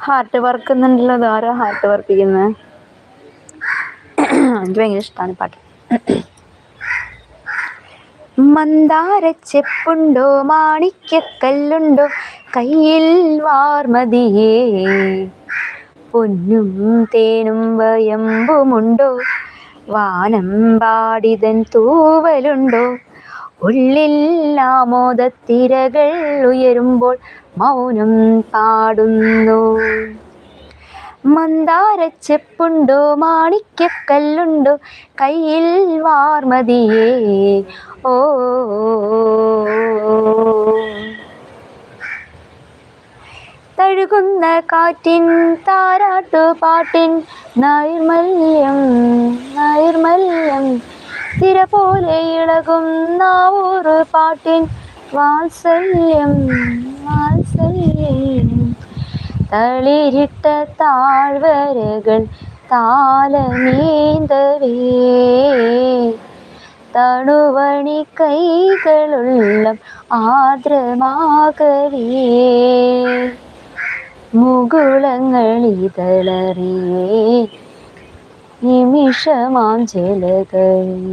Heart work എന്നുണ്ടല്ലോ, അതാരോ heart work ചെയ്യുന്നത്. എനിക്ക് ഭയങ്കര ഇഷ്ടമാണ് പാട്ട്. മന്ദാരച്ചെപ്പുണ്ടോ മാണിക്യക്കല്ലുണ്ടോ കയ്യിൽ വാർമതിയേ, പൊന്നും തേനും വയമ്പുമുണ്ടോ വാനമ്പാടിതൻ തൂവലുണ്ടോ, ഉള്ളിൽ ആമോദത്തിരകൾ ഉയരുമ്പോൾ മൗനം പാടുന്നു. മന്ദാരച്ചെപ്പുണ്ടോ മാണിക്യക്കല്ലുണ്ടോ കയ്യിൽ വാർമതിയേ, ഓ തഴുകുന്ന കാറ്റിൻ താരാട്ടുപാട്ടിൻ നൈർമല്യം നൈർമല്യം, തിര പോലെ ഇളകും നാവൂറ് പാട്ടിൻ വാത്സല്യം വാത്സല്യം, തളിരിട്ട താഴ്വരകൾ താലമേന്തവേ, തണുവണി കൈകളുള്ളം ആർദ്രമാകവേ, മുകുളങ്ങളിതളറിയേ നിമിഷമാം ജലകളിൽ